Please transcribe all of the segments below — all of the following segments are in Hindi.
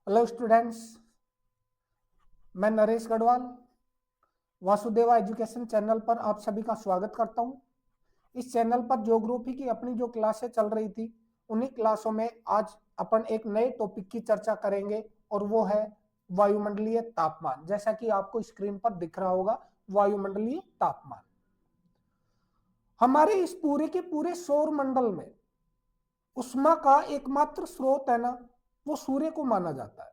हेलो स्टूडेंट्स, मैं नरेश गढ़वाल वासुदेवा एजुकेशन चैनल पर आप सभी का स्वागत करता हूं। इस चैनल पर ज्योग्राफी की अपनी जो क्लासें चल रही थी, उन्हीं क्लासों में आज अपन एक नए टॉपिक की चर्चा करेंगे और वो है वायुमंडलीय तापमान। जैसा कि आपको स्क्रीन पर दिख रहा होगा, वायुमंडलीय तापमान हमारे इस पूरे के पूरे सौर मंडल में उष्मा का एकमात्र स्रोत है ना, वो सूर्य को माना जाता है।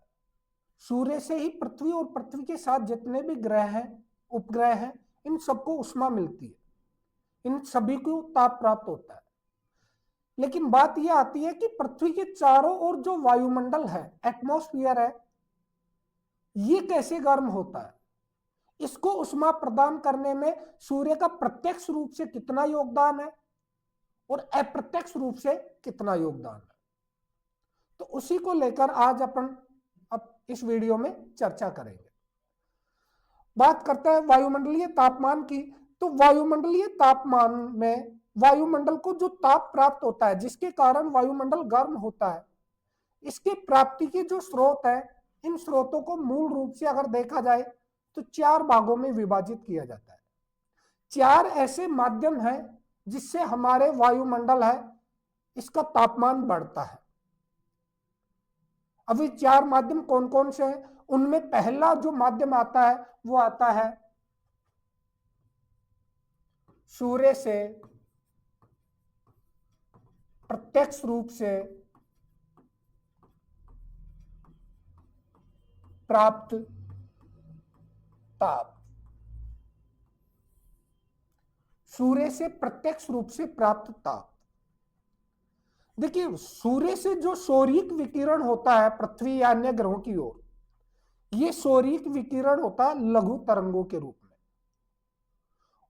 सूर्य से ही पृथ्वी और पृथ्वी के साथ जितने भी ग्रह हैं, उपग्रह हैं, इन सबको उष्मा मिलती है, इन सभी को ताप प्राप्त होता है। लेकिन बात यह आती है कि पृथ्वी के चारों ओर जो वायुमंडल है, एटमॉस्फेयर है, ये कैसे गर्म होता है। इसको उष्मा प्रदान करने में सूर्य का प्रत्यक्ष रूप से कितना योगदान है और अप्रत्यक्ष रूप से कितना योगदान है, तो उसी को लेकर आज अपन अब इस वीडियो में चर्चा करेंगे। बात करते हैं वायुमंडलीय तापमान की। तो वायुमंडलीय तापमान में वायुमंडल को जो ताप प्राप्त होता है, जिसके कारण वायुमंडल गर्म होता है, इसके प्राप्ति के जो स्रोत है, इन स्रोतों को मूल रूप से अगर देखा जाए तो चार भागों में विभाजित किया जाता है। चार ऐसे माध्यम हैं जिससे हमारे वायुमंडल है, इसका तापमान बढ़ता है। अभी चार माध्यम कौन कौन से हैं? उनमें पहला जो माध्यम आता है वो आता है सूर्य से प्रत्यक्ष रूप से प्राप्त ताप। सूर्य से प्रत्यक्ष रूप से प्राप्त ताप, देखिए, सूर्य से जो सौरिक विकिरण होता है पृथ्वी या अन्य ग्रहों की ओर, यह सौरिक विकिरण होता है लघु तरंगों के रूप में,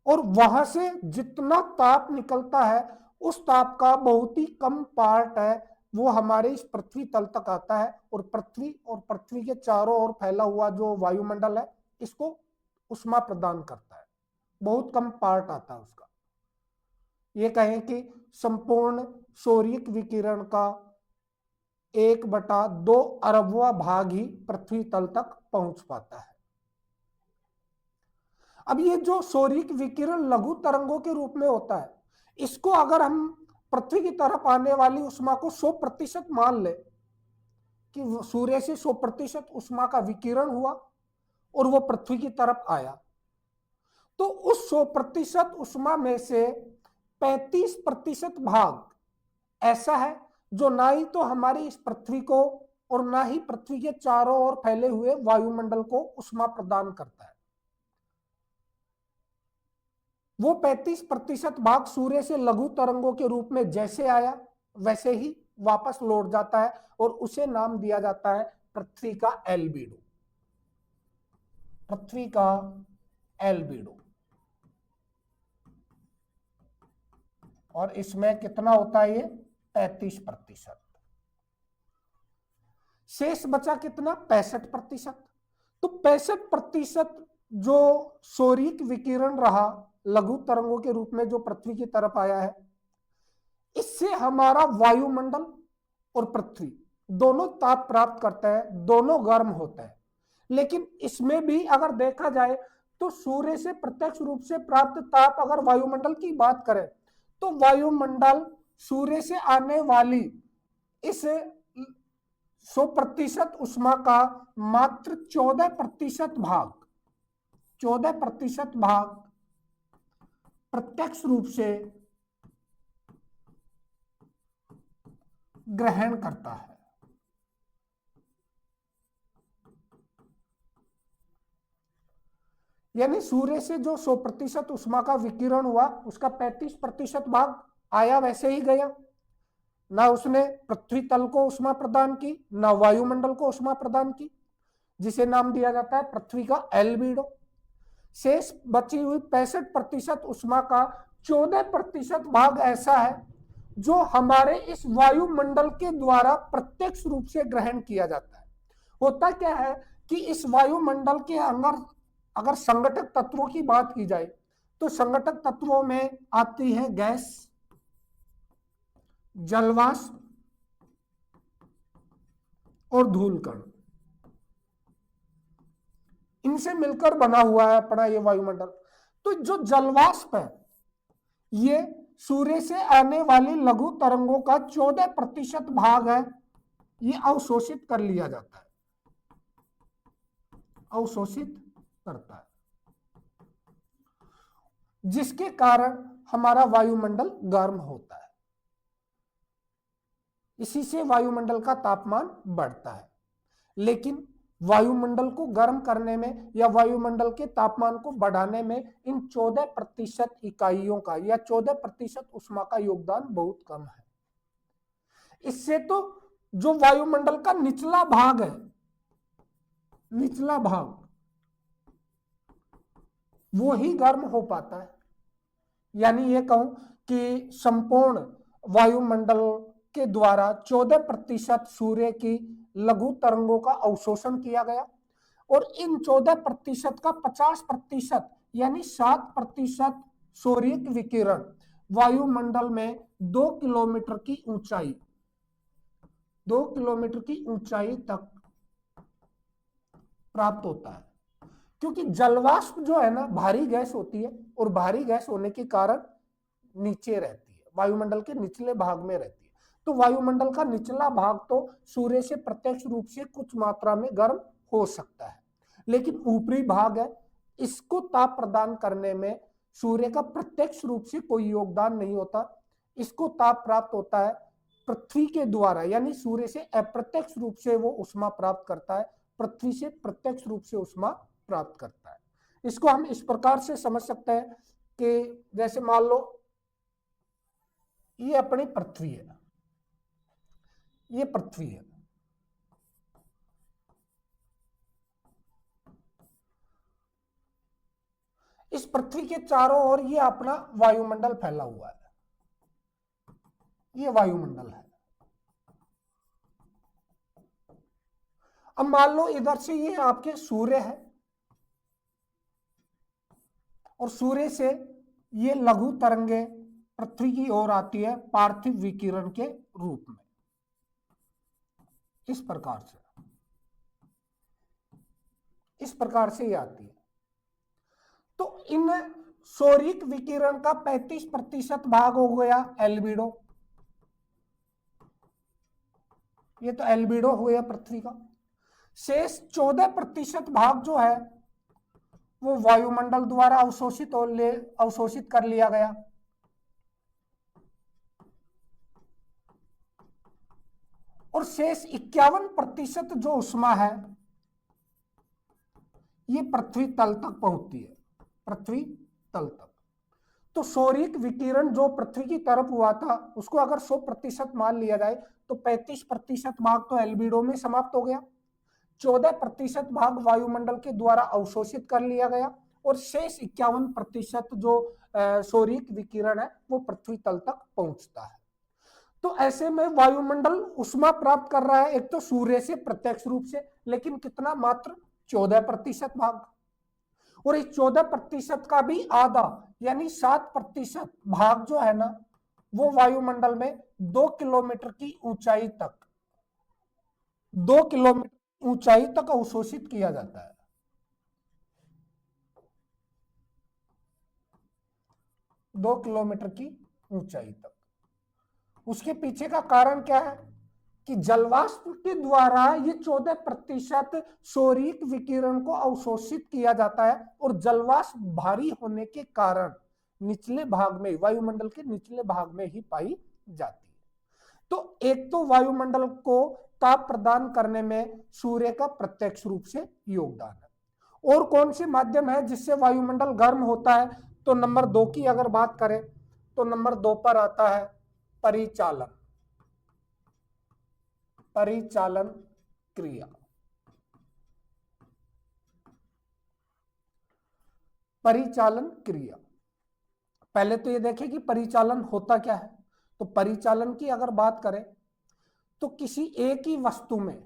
और वहां से जितना ताप निकलता है, उस ताप का बहुत ही कम पार्ट है वो हमारे इस पृथ्वी तल तक आता है, और पृथ्वी के चारों ओर फैला हुआ जो वायुमंडल है, इसको उष्मा प्रदान करता है। बहुत कम पार्ट आता है उसका। ये कहें कि संपूर्ण सौरिक विकिरण का 1/2 अरबवां भाग ही पृथ्वी तल तक पहुंच पाता है। अब ये जो सौरिक विकिरण लघु तरंगों के रूप में होता है, इसको अगर हम पृथ्वी की तरफ आने वाली उष्मा को 100% मान ले कि सूर्य से 100% उष्मा का विकिरण हुआ और वो पृथ्वी की तरफ आया, तो उस 100% उष्मा में से 35% भाग ऐसा है जो ना ही तो हमारी इस पृथ्वी को और ना ही पृथ्वी के चारों ओर फैले हुए वायुमंडल को उष्मा प्रदान करता है। वो 35% भाग सूर्य से लघु तरंगों के रूप में जैसे आया वैसे ही वापस लौट जाता है, और उसे नाम दिया जाता है पृथ्वी का एल्बिडो। पृथ्वी का एल्बिडो। और इसमें कितना होता है? ये 35%। शेष बचा कितना? 65%। तो 65% जो सौरिक विकिरण रहा लघु तरंगों के रूप में जो पृथ्वी की तरफ आया है, इससे हमारा वायुमंडल और पृथ्वी दोनों ताप प्राप्त करते हैं, दोनों गर्म होते हैं। लेकिन इसमें भी अगर देखा जाए तो सूर्य से प्रत्यक्ष रूप से प्राप्त ताप, अगर वायुमंडल की बात करें तो वायुमंडल सूर्य से आने वाली इस 100% उष्मा का मात्र 14% भाग प्रत्यक्ष रूप से ग्रहण करता है। यानी सूर्य से जो 100% उष्मा का विकिरण हुआ, उसका 35% भाग आया वैसे ही गया, ना उसने पृथ्वी तल को उष्मा प्रदान की, ना वायुमंडल को उष्मा प्रदान की, जिसे नाम दिया जाता है पृथ्वी का एल्बिडो। शेष बची हुई 65% उष्मा का 14% भाग ऐसा है जो हमारे इस वायुमंडल के द्वारा प्रत्यक्ष रूप से ग्रहण किया जाता है। होता क्या है कि इस वायुमंडल के अंदर अगर संगठक तत्वों की बात की जाए तो संगठक तत्वों में आती है गैस, जलवाष्प और धूल कण। इनसे मिलकर बना हुआ है अपना ये वायुमंडल। तो जो जलवाष्प है ये सूर्य से आने वाली लघु तरंगों का 14% भाग है, ये अवशोषित कर लिया जाता है, अवशोषित करता है, जिसके कारण हमारा वायुमंडल गर्म होता है। इसी से वायुमंडल का तापमान बढ़ता है। लेकिन वायुमंडल को गर्म करने में या वायुमंडल के तापमान को बढ़ाने में इन 14% इकाइयों का या 14% उष्मा का योगदान बहुत कम है। इससे तो जो वायुमंडल का निचला भाग है, निचला भाग, वो ही गर्म हो पाता है। यानी ये कहूं कि संपूर्ण वायुमंडल के द्वारा 14% सूर्य की लघु तरंगों का अवशोषण किया गया और इन 14% का 50% यानी 7% सूर्य विकिरण वायुमंडल में 2 किलोमीटर की ऊंचाई, 2 किलोमीटर की ऊंचाई तक प्राप्त होता है। क्योंकि जलवाष्प जो है ना भारी गैस होती है और भारी गैस होने के कारण नीचे रहती है, वायुमंडल के निचले भाग में रहती है। तो वायुमंडल का निचला भाग तो सूर्य से प्रत्यक्ष रूप से कुछ मात्रा में गर्म हो सकता है, लेकिन ऊपरी भाग है, इसको ताप प्रदान करने में सूर्य का प्रत्यक्ष रूप से कोई योगदान नहीं होता। इसको ताप प्राप्त होता है पृथ्वी के द्वारा, यानी सूर्य से अप्रत्यक्ष रूप से वो उष्मा प्राप्त करता है, पृथ्वी से प्रत्यक्ष रूप से उष्मा प्राप्त करता है। इसको हम इस प्रकार से समझ सकते हैं कि जैसे मान लो ये अपनी पृथ्वी है, ये पृथ्वी है, इस पृथ्वी के चारों ओर ये अपना वायुमंडल फैला हुआ है, ये वायुमंडल है। अब मान लो इधर से ये आपके सूर्य है और सूर्य से ये लघु तरंगे पृथ्वी की ओर आती है पार्थिव विकिरण के रूप में, इस प्रकार से, इस प्रकार से ये आती है। तो इन सौरिक विकिरण का 35% भाग हो गया एल्बिडो, ये तो एल्बिडो हो गया पृथ्वी का। शेष 14% भाग जो है वो वायुमंडल द्वारा अवशोषित कर लिया गया। और शेष 51% जो उष्मा है ये पृथ्वी तल तक पहुंचती है, पृथ्वी तल तक। तो सौरिक विकिरण जो पृथ्वी की तरफ हुआ था उसको अगर 100% मान लिया जाए तो 35% भाग तो एल्बिडो में समाप्त हो गया, 14% भाग वायुमंडल के द्वारा अवशोषित कर लिया गया और शेष 51% जो सौरिक विकिरण है वो पृथ्वी तल तक पहुंचता है। तो ऐसे में वायुमंडल उष्मा प्राप्त कर रहा है एक तो सूर्य से प्रत्यक्ष रूप से, लेकिन कितना, मात्र 14% भाग। और इस 14% का भी आधा यानी 7% भाग जो है ना वो वायुमंडल में 2 किलोमीटर की ऊंचाई तक, 2 किलोमीटर ऊंचाई तक अवशोषित किया जाता है। 2 किलोमीटर की ऊंचाई तक। उसके पीछे का कारण क्या है कि जलवाष्प के द्वारा ये 14% सौरिक विकिरण को अवशोषित किया जाता है और जलवाष्प भारी होने के कारण निचले भाग में, वायुमंडल के निचले भाग में ही पाई जाती है। तो एक तो वायुमंडल को ताप प्रदान करने में सूर्य का प्रत्यक्ष रूप से योगदान है। और कौन से माध्यम है जिससे वायुमंडल गर्म होता है? तो नंबर 2 की अगर बात करें तो नंबर 2 पर आता है परिचालन, परिचालन क्रिया। परिचालन क्रिया, पहले तो ये देखें कि परिचालन होता क्या है। तो परिचालन की अगर बात करें तो किसी एक ही वस्तु में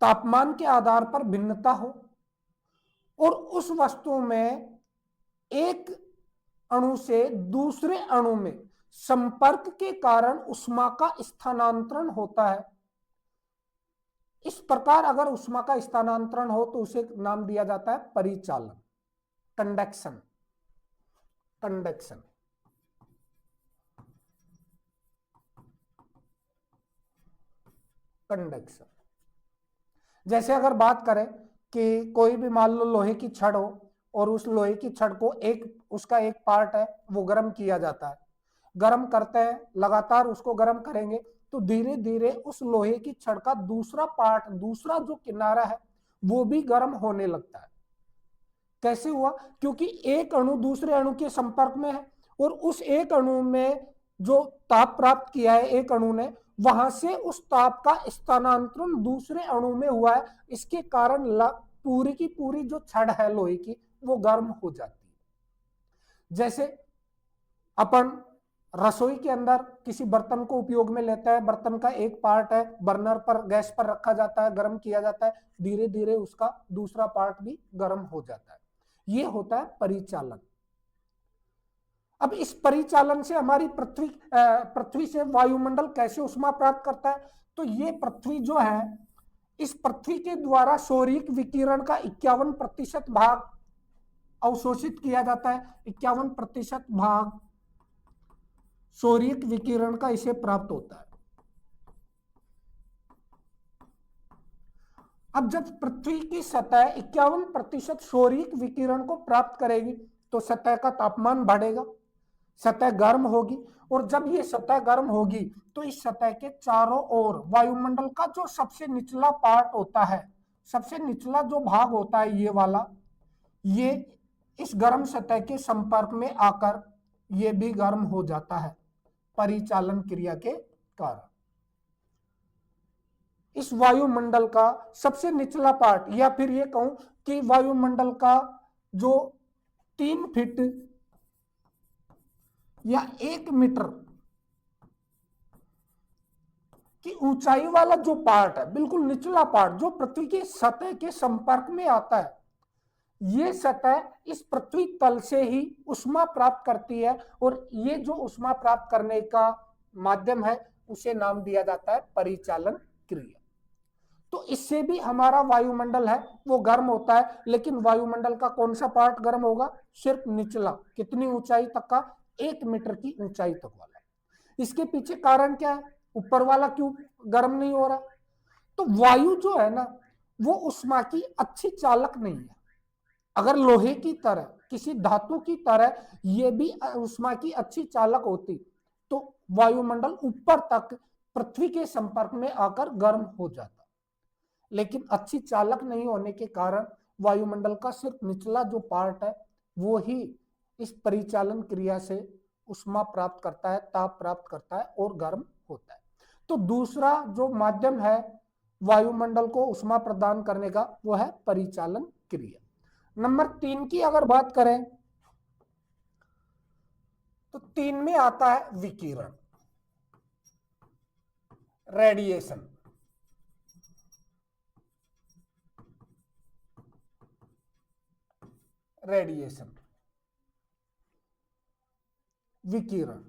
तापमान के आधार पर भिन्नता हो और उस वस्तु में एक अणु से दूसरे अणु में संपर्क के कारण उष्मा का स्थानांतरण होता है, इस प्रकार अगर उष्मा का स्थानांतरण हो तो उसे नाम दिया जाता है परिचालन, कंडक्शन। कंडक्शन कंडक्शन जैसे अगर बात करें कि कोई भी मान लो लोहे की छड़ हो और उस लोहे की छड़ को उसका एक पार्ट है वो गर्म किया जाता है, गर्म करते हैं, लगातार उसको गर्म करेंगे तो धीरे धीरे उस लोहे की छड़ का दूसरा पार्ट, दूसरा जो किनारा है वो भी गर्म होने लगता है। कैसे हुआ? क्योंकि एक अणु दूसरे अणु के संपर्क में है और उस एक अणु में जो ताप प्राप्त किया है एक अणु ने, वहां से उस ताप का स्थानांतरण दूसरे अणु में हुआ है। इसके कारण पूरी की पूरी जो छड़ है लोहे की वो गर्म हो जाती है। जैसे अपन रसोई के अंदर किसी बर्तन को उपयोग में लेता है, बर्तन का एक पार्ट है बर्नर पर, गैस पर रखा जाता है, गर्म किया जाता है, धीरे धीरे उसका दूसरा पार्ट भी गर्म हो जाता है। ये होता है परिचालन। अब इस परिचालन से हमारी पृथ्वी से वायुमंडल कैसे उष्मा प्राप्त करता है? तो ये पृथ्वी जो है, इस पृथ्वी के द्वारा सौरिक विकिरण का 51% भाग अवशोषित किया जाता है। 51% भाग सौरिक विकिरण का इसे प्राप्त होता है। अब जब पृथ्वी की सतह 51% सौरिक विकिरण को प्राप्त करेगी तो सतह का तापमान बढ़ेगा, सतह गर्म होगी, और जब ये सतह गर्म होगी तो इस सतह के चारों ओर वायुमंडल का जो सबसे निचला पार्ट होता है, सबसे निचला जो भाग होता है ये वाला, ये इस गर्म सतह के संपर्क में आकर ये भी गर्म हो जाता है परिचालन क्रिया के कारण। इस वायुमंडल का सबसे निचला पार्ट, या फिर ये कहूं कि वायुमंडल का जो 3 फीट या 1 मीटर की ऊंचाई वाला जो पार्ट है, बिल्कुल निचला पार्ट जो पृथ्वी की सतह के संपर्क में आता है, ये सतह इस पृथ्वी तल से ही उष्मा प्राप्त करती है, और ये जो उष्मा प्राप्त करने का माध्यम है उसे नाम दिया जाता है परिचालन क्रिया। तो इससे भी हमारा वायुमंडल है वो गर्म होता है, लेकिन वायुमंडल का कौन सा पार्ट गर्म होगा? सिर्फ निचला। कितनी ऊंचाई तक का? 1 मीटर की ऊंचाई तक वाला। इसके पीछे कारण क्या है? ऊपर वाला क्यों गर्म नहीं हो रहा? तो वायु जो है ना वो उष्मा की अच्छी चालक नहीं है। अगर लोहे की तरह, किसी धातु की तरह ये भी उष्मा की अच्छी चालक होती तो वायुमंडल ऊपर तक पृथ्वी के संपर्क में आकर गर्म हो जाता, लेकिन अच्छी चालक नहीं होने के कारण वायुमंडल का सिर्फ निचला जो पार्ट है वो ही इस परिचालन क्रिया से उष्मा प्राप्त करता है, ताप प्राप्त करता है और गर्म होता है। तो दूसरा जो माध्यम है वायुमंडल को उष्मा प्रदान करने का वो है परिचालन क्रिया। नंबर 3 की अगर बात करें तो 3 में आता है विकिरण, रेडिएशन। रेडिएशन, विकिरण।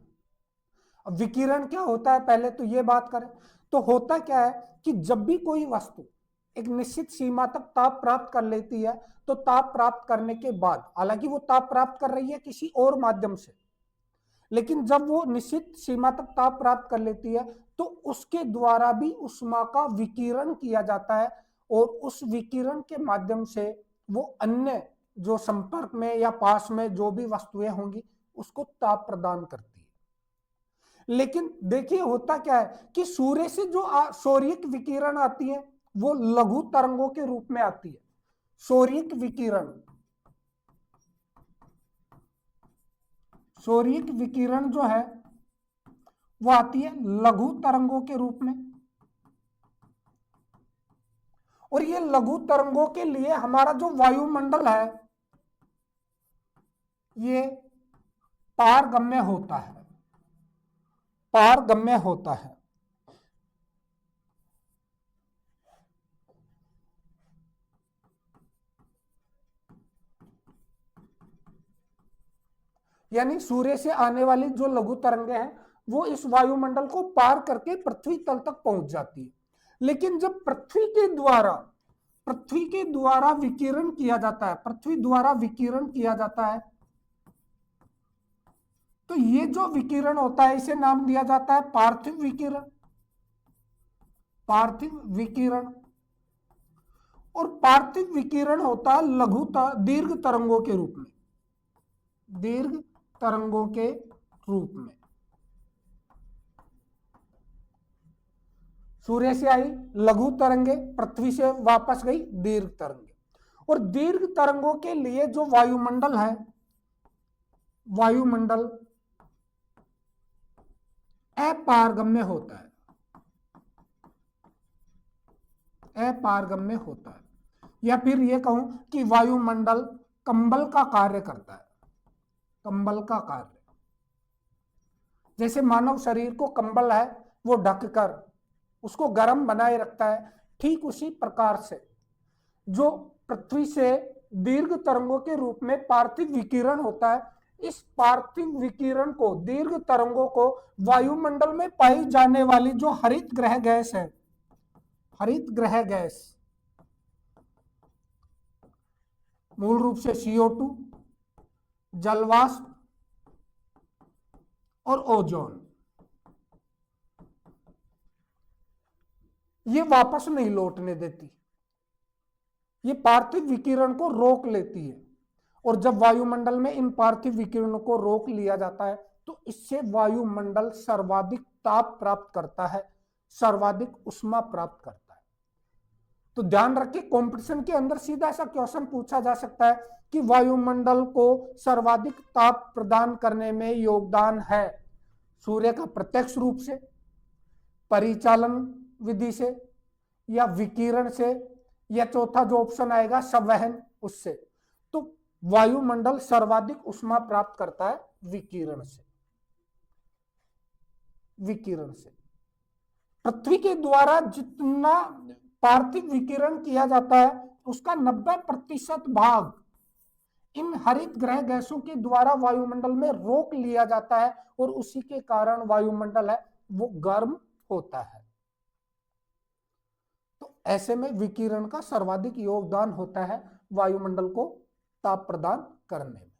अब विकिरण क्या होता है पहले तो ये बात करें तो होता क्या है कि जब भी कोई वस्तु एक निश्चित सीमा तक ताप प्राप्त कर लेती है तो ताप प्राप्त करने के बाद, हालांकि वो ताप प्राप्त कर रही है किसी और माध्यम से, लेकिन जब वो निश्चित सीमा तक ताप प्राप्त कर लेती है तो उसके द्वारा भी उष्मा का विकिरण किया जाता है, और उस विकिरण के माध्यम से वो अन्य जो संपर्क में या पास में जो भी वस्तुएं होंगी उसको ताप प्रदान करती है। लेकिन देखिए होता क्या है कि सूर्य से जो सौरिक विकिरण आती है वो लघु तरंगों के रूप में आती है। सौरिक विकिरण, सौरिक विकिरण जो है वो आती है लघु तरंगों के रूप में, और ये लघु तरंगों के लिए हमारा जो वायुमंडल है ये पारगम्य होता है, पारगम्य होता है। यानी सूर्य से आने वाली जो लघु तरंगें हैं वो इस वायुमंडल को पार करके पृथ्वी तल तक पहुंच जाती है। लेकिन जब पृथ्वी के द्वारा विकिरण किया जाता है, पृथ्वी द्वारा विकिरण किया जाता है, तो ये जो विकिरण होता है इसे नाम दिया जाता है पार्थिव विकिरण। पार्थिव विकिरण। और पार्थिव विकिरण होता है लघु दीर्घ तरंगों के रूप में, दीर्घ तरंगों के रूप में। सूर्य से आई लघु तरंगे, पृथ्वी से वापस गई दीर्घ तरंगे। और दीर्घ तरंगों के लिए जो वायुमंडल है, वायुमंडल अपारगम्य होता है, अपारगम्य होता है, या फिर यह कहूं कि वायुमंडल कंबल का कार्य करता है, कंबल का कार्य। जैसे मानव शरीर को कंबल है वो ढककर उसको गर्म बनाए रखता है, ठीक उसी प्रकार से जो पृथ्वी से दीर्घ तरंगों के रूप में पार्थिव विकिरण होता है, इस पार्थिव विकिरण को, दीर्घ तरंगों को वायुमंडल में पाई जाने वाली जो हरित ग्रह गैस है, हरित ग्रह गैस, मूल रूप से CO2, जलवाष्प और ओजोन, ये वापस नहीं लौटने देती, ये पार्थिव विकिरण को रोक लेती है। और जब वायुमंडल में इन पार्थिव विकिरणों को रोक लिया जाता है तो इससे वायुमंडल सर्वाधिक ताप प्राप्त करता है, सर्वाधिक उष्मा प्राप्त करता है। तो ध्यान रखिए, कंपटीशन के अंदर सीधा सा क्वेश्चन पूछा जा सकता है कि वायुमंडल को सर्वाधिक ताप प्रदान करने में योगदान है सूर्य का प्रत्यक्ष रूप से, परिचालन विधि से, या विकिरण से, या चौथा जो ऑप्शन आएगा संवहन, उससे। तो वायुमंडल सर्वाधिक उष्मा प्राप्त करता है विकिरण से, विकिरण से। पृथ्वी के द्वारा जितना पार्थिव विकिरण किया जाता है उसका 90% भाग इन हरित ग्रह गैसों के द्वारा वायुमंडल में रोक लिया जाता है, और उसी के कारण वायुमंडल है वो गर्म होता है। तो ऐसे में विकिरण का सर्वाधिक योगदान होता है वायुमंडल को ताप प्रदान करने में।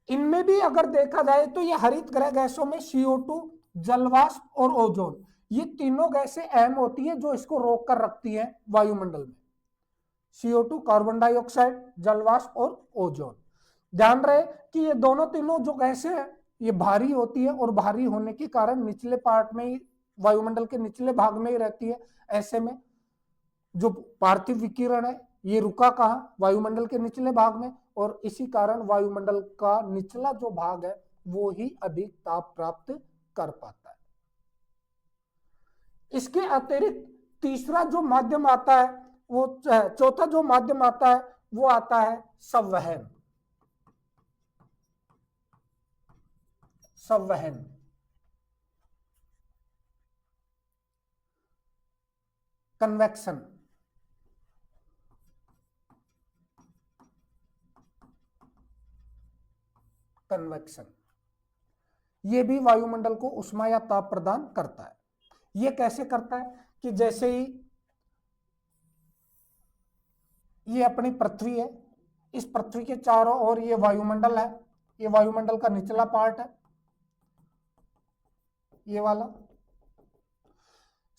इनमें भी अगर देखा जाए तो ये हरित ग्रह गैसों में CO2, जलवाष्प और ओजोन, ये तीनों गैसें अहम होती है जो इसको रोक कर रखती है वायुमंडल में। CO2 कार्बन डाइऑक्साइड, जलवाष्प और ओजोन। ध्यान रहे कि ये दोनों तीनों जो गैसें हैं ये भारी होती है, और भारी होने के कारण निचले पार्ट में ही, वायुमंडल के निचले भाग में ही रहती है। ऐसे में जो पार्थिव विकिरण है ये रुका कहाँ? वायुमंडल के निचले भाग में, और इसी कारण वायुमंडल का निचला जो भाग है वो ही अधिक ताप प्राप्त कर पाता है। इसके अतिरिक्त तीसरा जो माध्यम आता है, वो चौथा जो माध्यम आता है वो आता है संवहन। संवहन, कन्वेक्शन। कन्वेक्शन ये भी वायुमंडल को उष्मा या ताप प्रदान करता है। ये कैसे करता है कि जैसे ही ये अपनी पृथ्वी है, इस पृथ्वी के चारों ओर ये वायुमंडल है, ये वायुमंडल का निचला पार्ट है, ये वाला।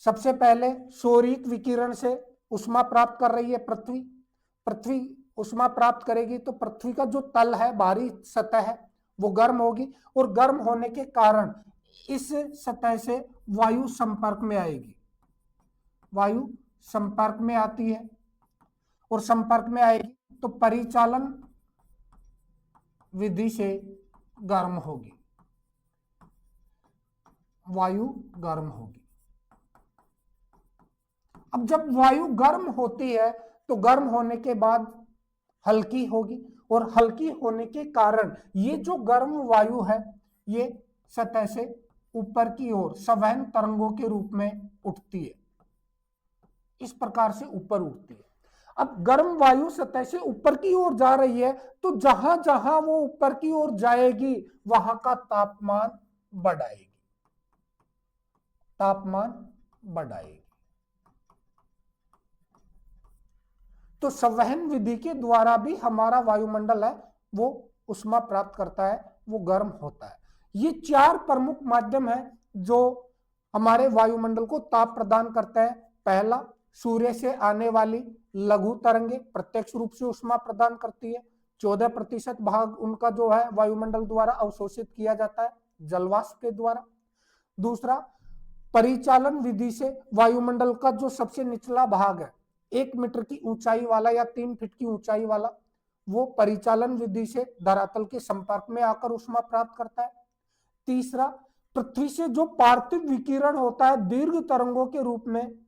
सबसे पहले सौरिक विकिरण से उष्मा प्राप्त कर रही है पृथ्वी। पृथ्वी उष्मा प्राप्त करेगी तो पृथ्वी का जो तल है, बाहरी सतह है, वो गर्म होगी, और गर्म होने के कारण इस सतह से वायु संपर्क में आएगी। वायु संपर्क में आती है, और संपर्क में आएगी तो परिचालन विधि से गर्म होगी, वायु गर्म होगी। अब जब वायु गर्म होती है तो गर्म होने के बाद हल्की होगी, और हल्की होने के कारण ये जो गर्म वायु है ये सतह से ऊपर की ओर संवहन तरंगों के रूप में उठती है, इस प्रकार से ऊपर उठती है। अब गर्म वायु सतह से ऊपर की ओर जा रही है, तो जहां जहां वो ऊपर की ओर जाएगी वहां का तापमान बढ़ाएगी, तापमान बढ़ाएगी। तो संवहन विधि के द्वारा भी हमारा वायुमंडल है वो उष्मा प्राप्त करता है, वो गर्म होता है। ये 4 प्रमुख माध्यम है जो हमारे वायुमंडल को ताप प्रदान करते हैं। पहला, सूर्य से आने वाली लघु तरंगे प्रत्यक्ष रूप से उष्मा प्रदान करती है। 14% भाग उनका जो है वायुमंडल द्वारा अवशोषित किया जाता है जलवाष्प के द्वारा। दूसरा, परिचालन विधि से वायुमंडल का जो सबसे निचला भाग है 1 मीटर की ऊंचाई वाला या 3 फीट की ऊंचाई वाला, वो परिचालन विधि से धरातल के संपर्क में आकर उष्मा प्राप्त करता है। तीसरा, पृथ्वी से जो पार्थिव विकिरण होता है दीर्घ तरंगों के रूप में,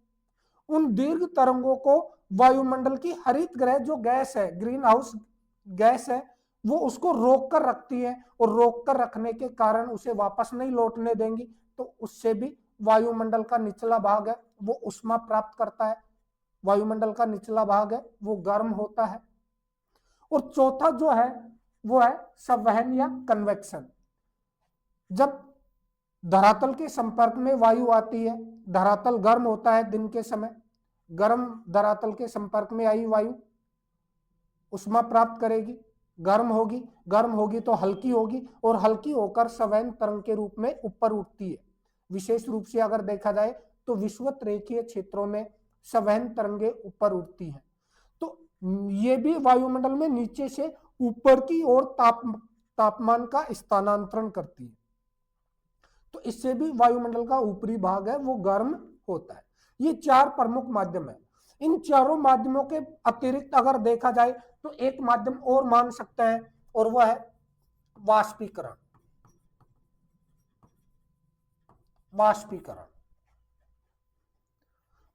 उन दीर्घ तरंगों को वायुमंडल की हरित गृह जो गैस है, ग्रीन हाउस गैस है, वो उसको रोक कर रखती है और रोक कर रखने के कारण उसे वापस नहीं लौटने देंगी, तो उससे भी वायुमंडल का निचला भाग है वो उष्मा प्राप्त करता है। वायुमंडल का निचला भाग है वो गर्म होता है। और चौथा जो है वो है संवहन या कन्वेक्शन। जब धरातल के संपर्क में वायु आती है, धरातल गर्म होता है दिन के समय, गर्म धरातल के संपर्क में आई वायु उष्मा प्राप्त करेगी, गर्म होगी तो हल्की होगी और हल्की होकर संवहन तरंग के रूप में ऊपर उठती है। विशेष रूप से अगर देखा जाए तो विषुवत रेखीय क्षेत्रों में संवहन तरंगे ऊपर उठती हैं। तो ये भी वायुमंडल में नीचे से ऊपर की ओर तापमान का स्थानांतरण करती है। तो इससे भी वायुमंडल का ऊपरी भाग है वो गर्म होता है। ये 4 प्रमुख माध्यम है। इन चारों माध्यमों के अतिरिक्त अगर देखा जाए तो एक माध्यम और मान सकते हैं और वह है वाष्पीकरण।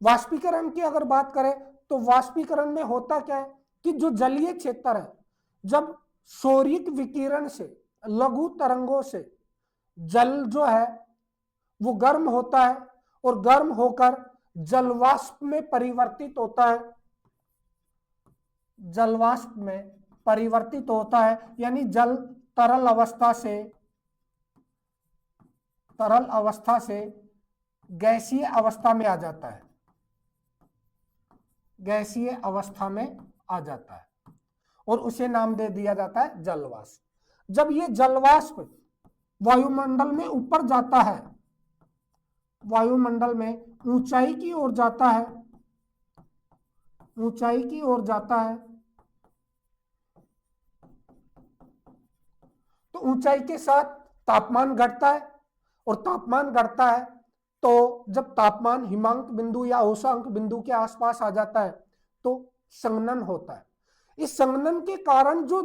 वाष्पीकरण की अगर बात करें तो वाष्पीकरण में होता क्या है कि जो जलीय क्षेत्र है, जब सौरिक विकिरण से लघु तरंगों से जल जो है वो गर्म होता है और गर्म होकर जलवाष्प में परिवर्तित होता है, जलवाष्प में परिवर्तित होता है, यानी जल तरल अवस्था से गैसीय अवस्था में आ जाता है, गैसीय अवस्था में आ जाता है और उसे नाम दे दिया जाता है जलवाष्प। जब ये जलवाष्प वायुमंडल में ऊपर जाता है, वायुमंडल में ऊंचाई की ओर जाता है, ऊंचाई की ओर जाता है, तो ऊंचाई के साथ तापमान घटता है और तापमान घटता है तो जब तापमान हिमांक बिंदु या औषांक बिंदु के आसपास आ जाता है तो संघनन होता है। इस संघनन के कारण जो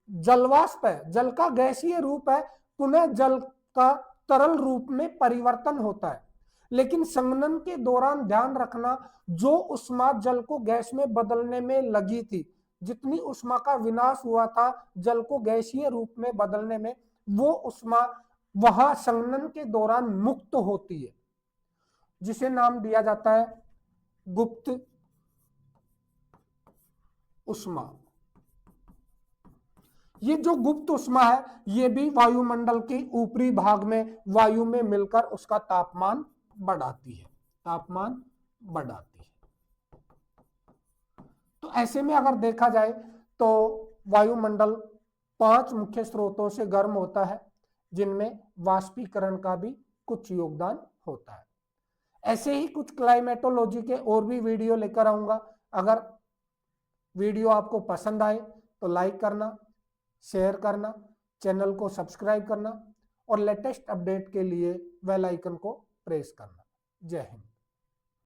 जलवाष्प है, जल का गैसीय रूप है, पुनः जल का तरल रूप में परिवर्तन होता है। लेकिन संघनन के दौरान ध्यान रखना, जो उष्मा जल को गैस में बदलने में लगी थी, जितनी उष्मा का विनाश हुआ था जल को गैसीय रूप में बदलने में, वो उष्मा वहां संघनन के दौरान मुक्त होती है, जिसे नाम दिया जाता है गुप्त उष्मा। ये जो गुप्त उष्मा है ये भी वायुमंडल के ऊपरी भाग में वायु में मिलकर उसका तापमान बढ़ाती है, तापमान बढ़ाती है। तो ऐसे में अगर देखा जाए तो वायुमंडल 5 मुख्य स्रोतों से गर्म होता है, जिनमें वाष्पीकरण का भी कुछ योगदान होता है। ऐसे ही कुछ क्लाइमेटोलॉजी के और भी वीडियो लेकर आऊंगा। अगर वीडियो आपको पसंद आए तो लाइक करना, शेयर करना, चैनल को सब्सक्राइब करना और लेटेस्ट अपडेट के लिए बेल आइकन को प्रेस करना। जय हिंद।